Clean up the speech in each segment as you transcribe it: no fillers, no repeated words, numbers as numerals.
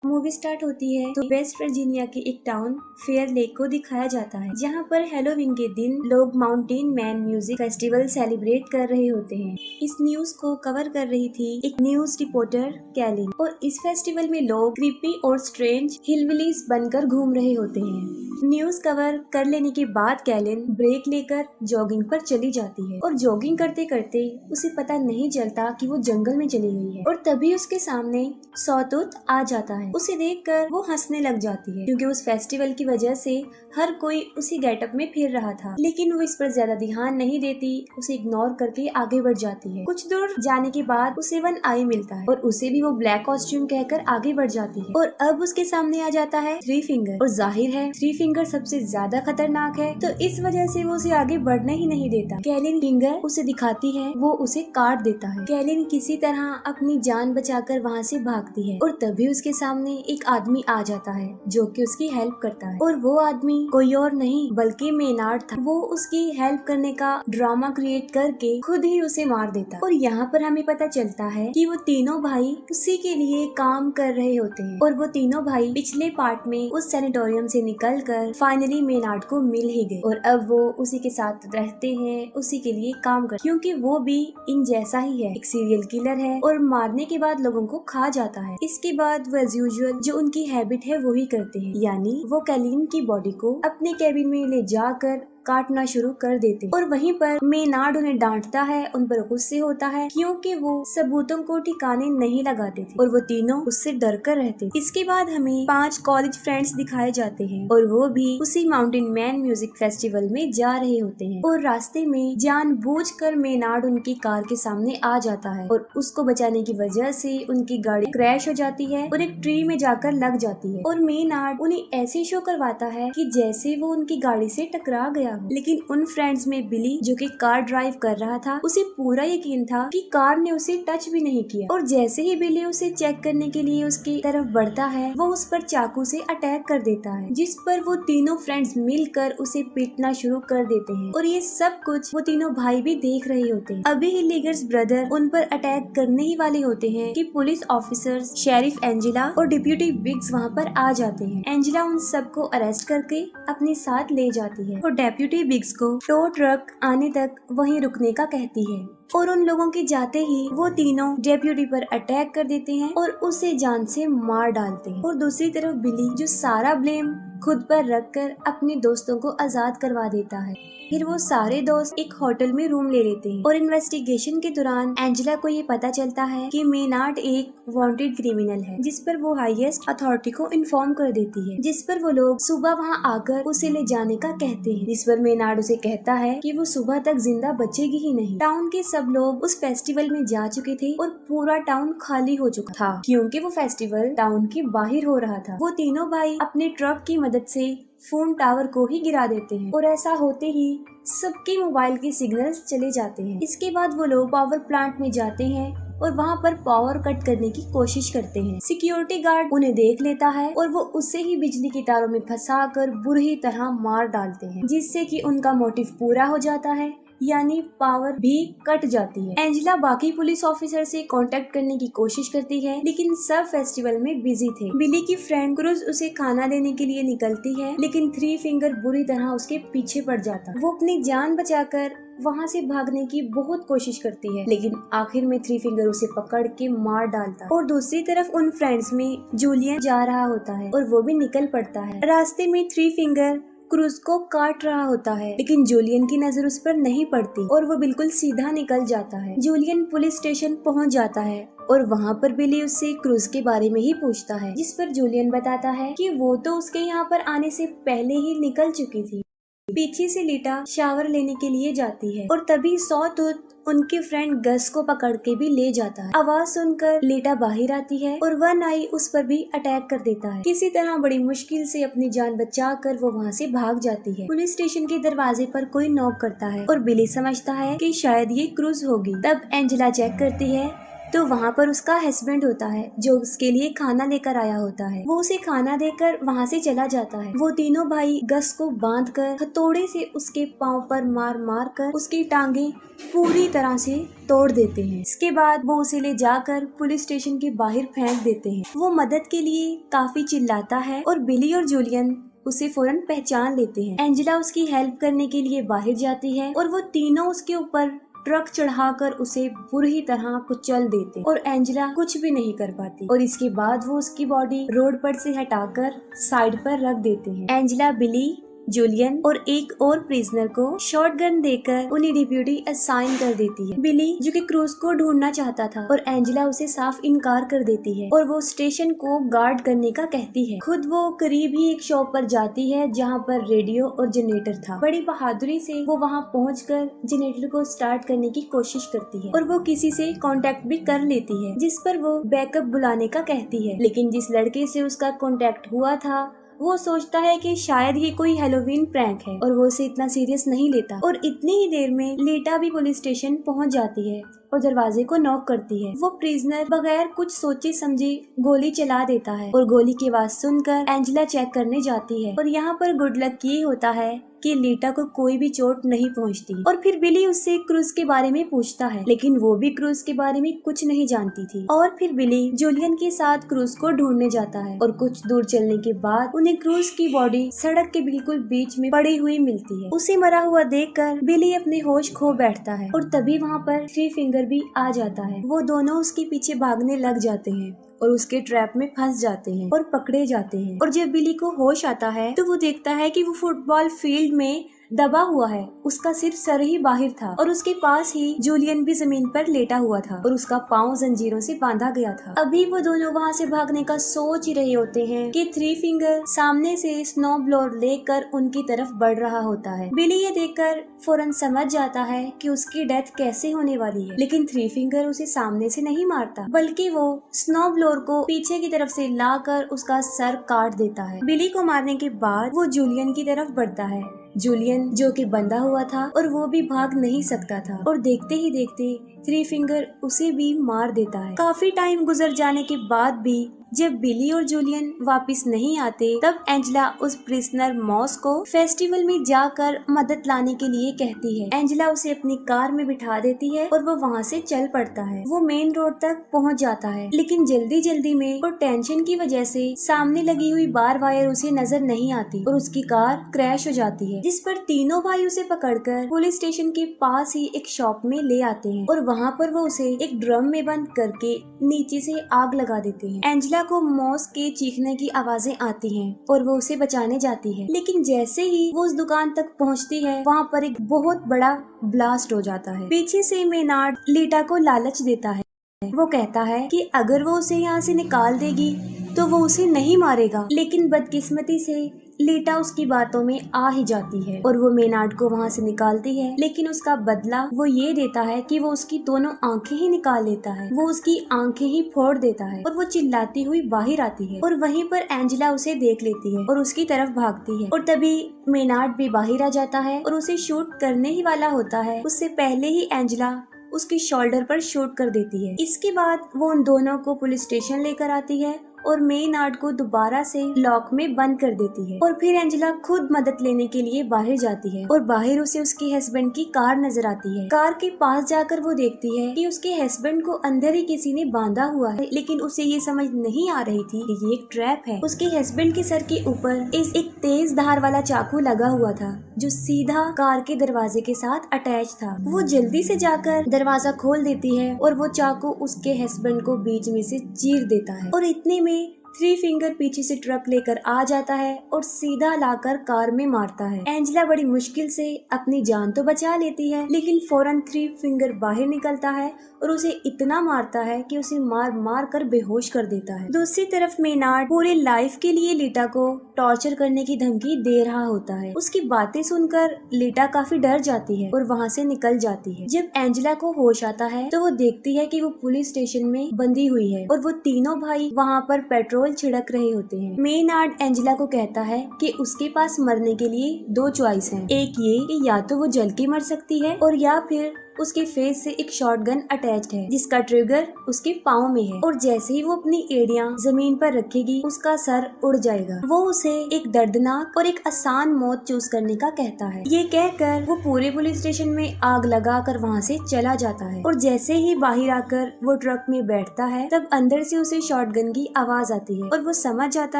Movie start होती है तो वेस्ट वर्जीनिया के एक टाउन फेयर लेक को दिखाया जाता है, जहाँ पर हेलोवीन के दिन लोग mountain man music festival celebrate कर रहे होते हैं। इस न्यूज को कवर कर रही थी एक न्यूज रिपोर्टर कैलिन, और इस फेस्टिवल में लोग क्रीपी और स्ट्रेंज हिलबिलीज बनकर घूम रहे होते हैं। न्यूज कवर कर लेने के बाद कैलिन ब्रेक लेकर जॉगिंग पर चली जाती है, और जॉगिंग करते करते उसे पता नहीं चलता कि वो जंगल में चली गई है। और तभी उसके सामने सॉटूथ आ जाता है। उसे देखकर वो हंसने लग जाती है, क्योंकि उस फेस्टिवल की वजह से हर कोई उसी गेटअप में फिर रहा था। लेकिन वो इस पर ज्यादा ध्यान नहीं देती, उसे इग्नोर करके आगे बढ़ जाती है। कुछ दूर जाने के बाद उसे वन आई मिलता है, और उसे भी वो ब्लैक कॉस्ट्यूम कहकर आगे बढ़ जाती है। और अब उसके सामने आ जाता है थ्री फिंगर, और जाहिर है थ्री फिंगर सबसे ज्यादा खतरनाक है, तो इस वजह से वो उसे आगे बढ़ने ही नहीं देता। कैलिन फिंगर उसे दिखाती है, वो उसे काट देता है। कैलिन किसी तरह अपनी जान बचाकर वहाँ से भागती है, और तभी उसके सामने एक आदमी आ जाता है जो कि उसकी हेल्प करता है। और वो आदमी कोई और नहीं बल्कि मेनार्ड था। वो उसकी हेल्प करने का ड्रामा क्रिएट करके खुद ही उसे मार देता। और यहाँ पर हमें पता चलता है कि वो तीनों भाई उसी के लिए काम कर रहे होते हैं, और वो तीनों भाई पिछले पार्ट में उस सैनिटोरियम से निकलकर फाइनली मेनार्ड को मिल ही गए, और अब वो उसी के साथ रहते हैं, उसी के लिए काम कर, क्योंकि वो भी इन जैसा ही है, एक सीरियल किलर है और मारने के बाद लोगों को खा जाता है। इसके बाद वो एज यूजुअल जो उनकी हैबिट है वो ही करते हैं, यानी वो कैलिन की बॉडी को अपने कैबिन में ले जाकर काटना शुरू कर देते। और वहीं पर मेनार्ड उन्हें डांटता है, उन पर गुस्से होता है, क्योंकि वो सबूतों को ठिकाने नहीं लगाते थे, और वो तीनों उससे डर कर रहते। इसके बाद हमें 5 कॉलेज फ्रेंड्स दिखाए जाते हैं, और वो भी उसी माउंटेन मैन म्यूजिक फेस्टिवल में जा रहे होते हैं। और रास्ते में जानबूझकर मेनार्ड उनकी कार के सामने आ जाता है, और उसको बचाने की वजह से उनकी गाड़ी क्रैश हो जाती है और एक ट्री में जाकर लग जाती है। और मेनार्ड उन्हें ऐसे शो करवाता है कि जैसे वो उनकी गाड़ी से टकरा गया। लेकिन उन फ्रेंड्स में बिली, जो कि कार ड्राइव कर रहा था, उसे पूरा यकीन था कि कार ने उसे टच भी नहीं किया। और जैसे ही बिली उसे चेक करने के लिए उसकी तरफ बढ़ता है, वो उस पर चाकू से अटैक कर देता है, जिस पर वो तीनों फ्रेंड्स मिलकर उसे पीटना शुरू कर देते हैं। और ये सब कुछ वो तीनों भाई भी देख रहे होते हैं। अभी ही लीगर्स ब्रदर उन पर अटैक करने ही वाले होते हैं कि पुलिस ऑफिसर्स, शेरिफ एंजेला और डिप्यूटी बिग्स वहाँ पर आ जाते हैं। एंजेला उन सबको अरेस्ट करके अपने साथ ले जाती है, और डेप्यूटी बिग्स को टो ट्रक आने तक वहीं रुकने का कहती है। और उन लोगों के जाते ही वो तीनों डेप्यूटी पर अटैक कर देते हैं और उसे जान से मार डालते हैं। और दूसरी तरफ बिली, जो सारा ब्लेम खुद पर रखकर अपने दोस्तों को आजाद करवा देता है। फिर वो सारे दोस्त एक होटल में रूम ले लेते हैं, और इन्वेस्टिगेशन के दौरान एंजेला को ये पता चलता है कि मेनार्ड एक वांटेड क्रिमिनल है, जिस पर वो हाईएस्ट अथॉरिटी को इन्फॉर्म कर देती है, जिस पर वो लोग सुबह वहाँ आकर उसे ले जाने का कहते हैं। जिस पर मेनार्ड उसे कहता है कि वो सुबह तक जिंदा बचेगी ही नहीं। टाउन के सब लोग उस फेस्टिवल में जा चुके थे, और पूरा टाउन खाली हो चुका था, क्योंकि वो फेस्टिवल टाउन के बाहर हो रहा था। वो तीनों भाई अपने ट्रक की मदद से फोन टावर को ही गिरा देते हैं, और ऐसा होते ही सबके मोबाइल के सिग्नल्स चले जाते हैं। इसके बाद वो लोग पावर प्लांट में जाते हैं और वहाँ पर पावर कट करने की कोशिश करते हैं। सिक्योरिटी गार्ड उन्हें देख लेता है, और वो उसे ही बिजली की तारों में फंसाकर बुरी तरह मार डालते हैं, जिससे कि उनका मोटिव पूरा हो जाता है, यानी पावर भी कट जाती है। एंजेला बाकी पुलिस ऑफिसर से कांटेक्ट करने की कोशिश करती है, लेकिन सब फेस्टिवल में बिजी थे। बिली की फ्रेंड क्रूज उसे खाना देने के लिए निकलती है, लेकिन थ्री फिंगर बुरी तरह उसके पीछे पड़ जाता है। वो अपनी जान बचाकर वहाँ से भागने की बहुत कोशिश करती है, लेकिन आखिर में थ्री फिंगर उसे पकड़ के मार डालता है। और दूसरी तरफ उन फ्रेंड्स में जूलियन जा रहा होता है, और वो भी निकल पड़ता है। रास्ते में थ्री फिंगर क्रूज को काट रहा होता है, लेकिन जूलियन की नजर उस पर नहीं पड़ती, और वो बिल्कुल सीधा निकल जाता है। जूलियन पुलिस स्टेशन पहुंच जाता है, और वहाँ पर बिली उससे क्रूज के बारे में ही पूछता है, जिस पर जूलियन बताता है कि वो तो उसके यहाँ पर आने से पहले ही निकल चुकी थी। पीछे से लीटा शावर लेने के लिए जाती है, और तभी सॉटूथ उनके फ्रेंड गस को पकड़ के भी ले जाता है। आवाज सुनकर लीटा बाहर आती है, और वन आई उस पर भी अटैक कर देता है। किसी तरह बड़ी मुश्किल से अपनी जान बचाकर वो वहाँ से भाग जाती है। पुलिस स्टेशन के दरवाजे पर कोई नॉक करता है, और बिली समझता है कि शायद ये क्रूज होगी। तब एंजेला चेक करती है तो वहाँ पर उसका हस्बैंड होता है जो उसके लिए खाना लेकर आया होता है। वो उसे खाना देकर वहाँ से चला जाता है। वो तीनों भाई गस को बांधकर हथौड़े से उसके पाँव पर मार मार कर उसकी टांगे पूरी तरह से तोड़ देते हैं। इसके बाद वो उसे ले जाकर पुलिस स्टेशन के बाहर फेंक देते हैं। वो मदद के लिए काफी चिल्लाता है और बिली और जूलियन उसे फौरन पहचान लेते हैं। एंजेला उसकी हेल्प करने के लिए बाहर जाती है और वो तीनों उसके ऊपर ट्रक चढ़ाकर उसे बुरी तरह कुचल देते और एंजेला कुछ भी नहीं कर पाती और इसके बाद वो उसकी बॉडी रोड पर से हटाकर साइड पर रख देते हैं। एंजेला बिली, जूलियन और एक और प्रिजनर को शॉटगन देकर उन्हें डिप्यूटी असाइन कर देती है। बिली जो कि क्रूज को ढूंढना चाहता था और एंजेला उसे साफ इनकार कर देती है और वो स्टेशन को गार्ड करने का कहती है। खुद वो करीब ही एक शॉप पर जाती है जहाँ पर रेडियो और जनरेटर था। बड़ी बहादुरी से वो वहाँ पहुँचकर जनरेटर को स्टार्ट करने की कोशिश करती है और वो किसी से कांटेक्ट भी कर लेती है जिस पर वो बैकअप बुलाने का कहती है। लेकिन जिस लड़के से उसका कांटेक्ट हुआ था वो सोचता है कि शायद ये कोई हेलोवीन प्रैंक है और वो उसे इतना सीरियस नहीं लेता और इतनी ही देर में लीटा भी पुलिस स्टेशन पहुंच जाती है और दरवाजे को नॉक करती है। वो प्रिजनर बगैर कुछ सोचे समझे गोली चला देता है और गोली की आवाज सुनकर एंजेला चेक करने जाती है और यहाँ पर गुड लक ये होता है कि लीटा को कोई भी चोट नहीं पहुँचती और फिर बिली उससे क्रूज के बारे में पूछता है लेकिन वो भी क्रूज के बारे में कुछ नहीं जानती थी। और फिर बिली जूलियन के साथ क्रूज को ढूंढने जाता है और कुछ दूर चलने के बाद उन्हें क्रूज की बॉडी सड़क के बिल्कुल बीच में पड़ी हुई मिलती है। उसे मरा हुआ देखकर बिली अपने होश खो बैठता है और तभी वहाँ पर थ्री फिंगर भी आ जाता है। वो दोनों उसके पीछे भागने लग जाते हैं और उसके ट्रैप में फंस जाते हैं और पकड़े जाते हैं। और जब बिली को होश आता है तो वो देखता है कि वो फुटबॉल फील्ड में दबा हुआ है, उसका सिर्फ सर ही बाहर था और उसके पास ही जूलियन भी जमीन पर लेटा हुआ था और उसका पाँव जंजीरों से बांधा गया था। अभी वो दोनों वहाँ से भागने का सोच ही रहे होते हैं कि थ्री फिंगर सामने से स्नो ब्लोअर लेकर उनकी तरफ बढ़ रहा होता है। बिली ये देखकर फौरन समझ जाता है कि उसकी डेथ कैसे होने वाली है, लेकिन थ्री फिंगर उसे सामने से नहीं मारता बल्कि वो स्नो ब्लोअर को पीछे की तरफ से लाकर उसका सर काट देता है। बिली को मारने के बाद वो जूलियन की तरफ बढ़ता है। जूलियन जो कि बंधा हुआ था और वो भी भाग नहीं सकता था और देखते ही देखते थ्री फिंगर उसे भी मार देता है। काफी टाइम गुजर जाने के बाद भी जब बिली और जूलियन वापस नहीं आते तब एंजेला उस प्रिजनर मॉस को फेस्टिवल में जाकर मदद लाने के लिए कहती है। एंजेला उसे अपनी कार में बिठा देती है और वो वहाँ से चल पड़ता है। वो मेन रोड तक पहुँच जाता है लेकिन जल्दी जल्दी में और टेंशन की वजह से सामने लगी हुई बार वायर उसे नजर नहीं आती और उसकी कार क्रैश हो जाती है, जिस पर तीनों भाई उसे पकड़कर पुलिस स्टेशन के पास ही एक शॉप में ले आते हैं और वहाँ पर वो उसे एक ड्रम में बंद करके नीचे से आग लगा देते हैं। एंजेला को मॉस के चीखने की आवाजें आती हैं और वो उसे बचाने जाती है, लेकिन जैसे ही वो उस दुकान तक पहुंचती है वहाँ पर एक बहुत बड़ा ब्लास्ट हो जाता है। पीछे से मेनार्ड लीटा को लालच देता है। वो कहता है कि अगर वो उसे यहाँ से निकाल देगी तो वो उसे नहीं मारेगा, लेकिन बदकिस्मती से लीटा उसकी बातों में आ ही जाती है और वो मेनार्ड को वहाँ से निकालती है, लेकिन उसका बदला वो ये देता है कि वो उसकी दोनों आंखें ही निकाल लेता है। वो उसकी आंखें ही फोड़ देता है और वो चिल्लाती हुई बाहर आती है और वहीं पर एंजेला उसे देख लेती है और उसकी तरफ भागती है और तभी मेनार्ड भी बाहर आ जाता है और उसे शूट करने ही वाला होता है। उससे पहले ही एंजेला उसकी शोल्डर पर शूट कर देती है। इसके बाद वो उन दोनों को पुलिस स्टेशन लेकर आती है और मेनार्ड को दोबारा से लॉक में बंद कर देती है और फिर एंजेला खुद मदद लेने के लिए बाहर जाती है और बाहर उसे उसके हस्बैंड की कार नजर आती है। कार के पास जाकर वो देखती है कि उसके हस्बैंड को अंदर ही किसी ने बांधा हुआ है, लेकिन उसे ये समझ नहीं आ रही थी कि ये एक ट्रैप है। उसके हस्बैंड के सर के ऊपर एक तेज धार वाला चाकू लगा हुआ था जो सीधा कार के दरवाजे के साथ अटैच था। वो जल्दी से जाकर दरवाजा खोल देती है और वो चाकू उसके हस्बैंड को बीच में से चीर देता है और इतने में थ्री फिंगर पीछे से ट्रक लेकर आ जाता है और सीधा लाकर कार में मारता है। एंजेला बड़ी मुश्किल से अपनी जान तो बचा लेती है, लेकिन फौरन थ्री फिंगर बाहर निकलता है और उसे इतना मारता है कि उसे मार मार कर बेहोश कर देता है। दूसरी तरफ मेनार्ड पूरे लाइफ के लिए लीटा को टॉर्चर करने की धमकी दे रहा होता है। उसकी बातें सुनकर लीटा काफी डर जाती है और वहाँ से निकल जाती है। जब एंजेला को होश आता है तो वो देखती है कि वो पुलिस स्टेशन में बंधी हुई है और वो तीनों भाई वहाँ पर पेट्रोल छिड़क रहे होते हैं। मेनार्ड एंजेला को कहता है कि उसके पास मरने के लिए दो चॉइस हैं। एक ये कि या तो वो जल के मर सकती है और या फिर उसके फेस से एक शॉटगन अटैच्ड है जिसका ट्रिगर उसके पाँव में है और जैसे ही वो अपनी एड़ियां जमीन पर रखेगी उसका सर उड़ जाएगा। वो उसे एक दर्दनाक और एक आसान मौत चूज करने का कहता है। ये कहकर वो पूरे पुलिस स्टेशन में आग लगाकर वहाँ से चला जाता है और जैसे ही बाहर आकर वो ट्रक में बैठता है तब अंदर से उसे शॉटगन की आवाज आती है और वो समझ जाता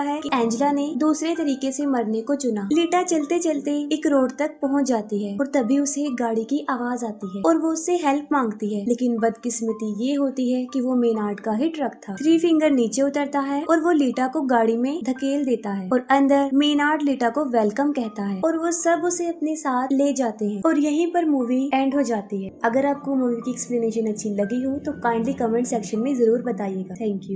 है कि एंजेला ने दूसरे तरीके से मरने को चुना। लीटा चलते चलते एक रोड तक पहुँच जाती है और तभी उसे एक गाड़ी की आवाज आती है और वो उससे हेल्प मांगती है, लेकिन बदकिस्मती ये होती है कि वो मेनार्ड का ही ट्रक था। थ्री फिंगर नीचे उतरता है और वो लीटा को गाड़ी में धकेल देता है और अंदर मेनार्ड लीटा को वेलकम कहता है और वो सब उसे अपने साथ ले जाते हैं और यहीं पर मूवी एंड हो जाती है। अगर आपको मूवी की एक्सप्लेनेशन अच्छी लगी हो तो काइंडली कमेंट सेक्शन में जरूर बताइएगा। Thank you.